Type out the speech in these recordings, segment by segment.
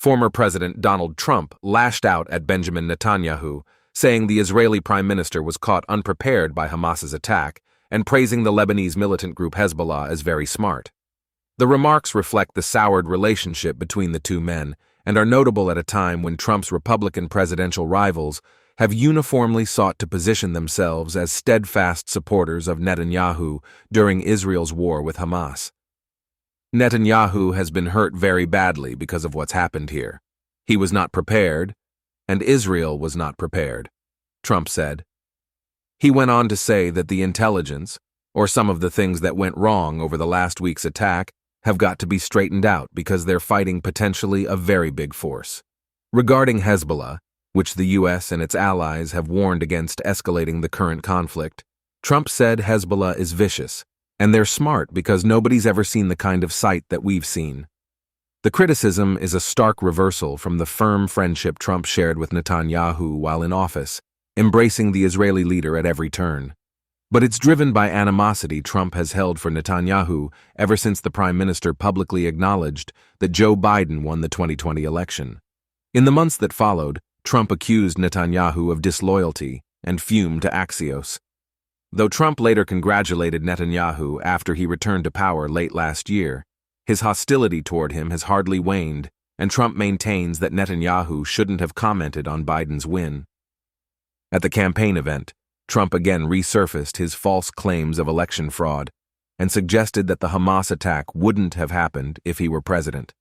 Former President Donald Trump lashed out at Benjamin Netanyahu, saying the Israeli prime minister was caught unprepared by Hamas's attack and praising the Lebanese militant group Hezbollah as very smart. The remarks reflect the soured relationship between the two men and are notable at a time when Trump's Republican presidential rivals have uniformly sought to position themselves as steadfast supporters of Netanyahu during Israel's war with Hamas. Netanyahu has been hurt very badly because of what's happened here. He was not prepared, and Israel was not prepared, Trump said. He went on to say that the intelligence, or some of the things that went wrong over the last week's attack, have got to be straightened out because they're fighting potentially a very big force. Regarding Hezbollah, which the U.S. and its allies have warned against escalating the current conflict, Trump said Hezbollah is vicious, and they're smart because nobody's ever seen the kind of sight that we've seen. The criticism is a stark reversal from the firm friendship Trump shared with Netanyahu while in office, embracing the Israeli leader at every turn. But it's driven by animosity Trump has held for Netanyahu ever since the prime minister publicly acknowledged that Joe Biden won the 2020 election. In the months that followed, Trump accused Netanyahu of disloyalty and fumed to Axios. Though Trump later congratulated Netanyahu after he returned to power late last year, his hostility toward him has hardly waned, and Trump maintains that Netanyahu shouldn't have commented on Biden's win. At the campaign event, Trump again resurfaced his false claims of election fraud and suggested that the Hamas attack wouldn't have happened if he were president.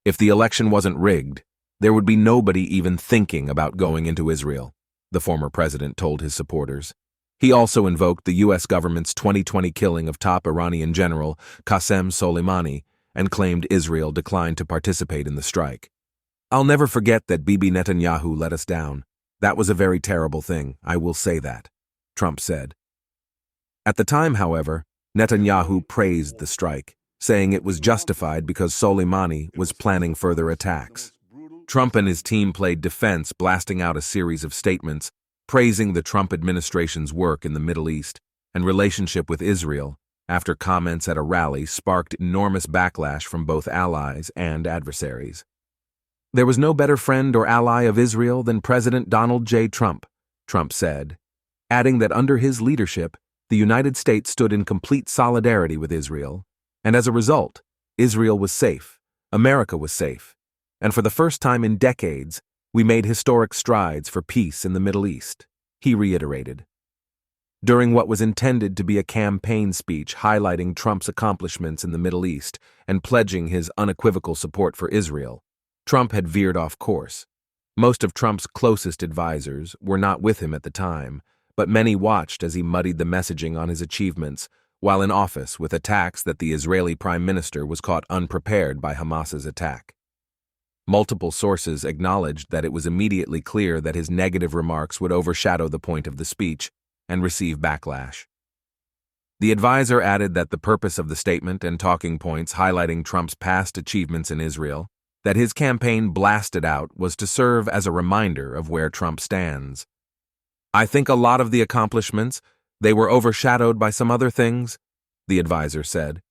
If the election wasn't rigged, there would be nobody even thinking about going into Israel, the former president told his supporters. He also invoked the U.S. government's 2020 killing of top Iranian general Qasem Soleimani and claimed Israel declined to participate in the strike. "I'll never forget that Bibi Netanyahu let us down. That was a very terrible thing, I will say that," Trump said. At the time, however, Netanyahu praised the strike, saying it was justified because Soleimani was planning further attacks. Trump and his team played defense, blasting out a series of statements praising the Trump administration's work in the Middle East and relationship with Israel after comments at a rally sparked enormous backlash from both allies and adversaries. "There was no better friend or ally of Israel than President Donald J. Trump," Trump said, adding that under his leadership, the United States stood in complete solidarity with Israel, and as a result, Israel was safe, America was safe, and for the first time in decades, we made historic strides for peace in the Middle East, he reiterated. During what was intended to be a campaign speech highlighting Trump's accomplishments in the Middle East and pledging his unequivocal support for Israel, Trump had veered off course. Most of Trump's closest advisors were not with him at the time, but many watched as he muddied the messaging on his achievements while in office with attacks that the Israeli prime minister was caught unprepared by Hamas's attack. Multiple sources acknowledged that it was immediately clear that his negative remarks would overshadow the point of the speech and receive backlash. The advisor added that the purpose of the statement and talking points highlighting Trump's past achievements in Israel that his campaign blasted out was to serve as a reminder of where Trump stands. "I think a lot of the accomplishments, they were overshadowed by some other things," the advisor said.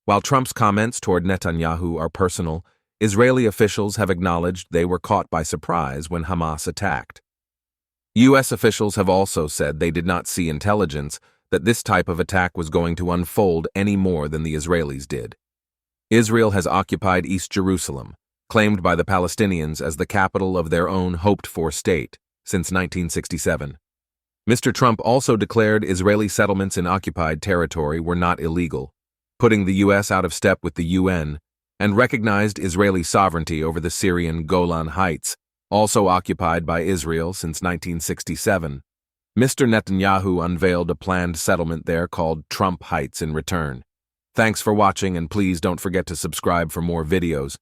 While Trump's comments toward Netanyahu are personal, Israeli officials have acknowledged they were caught by surprise when Hamas attacked. U.S. officials have also said they did not see intelligence that this type of attack was going to unfold any more than the Israelis did. Israel has occupied East Jerusalem, claimed by the Palestinians as the capital of their own hoped-for state, since 1967. Mr. Trump also declared Israeli settlements in occupied territory were not illegal, putting the U.S. out of step with the UN, and recognized Israeli sovereignty over the Syrian Golan Heights, also occupied by Israel since 1967. Mr. Netanyahu unveiled a planned settlement there called Trump Heights in return. Thanks for watching, and please don't forget to subscribe for more videos.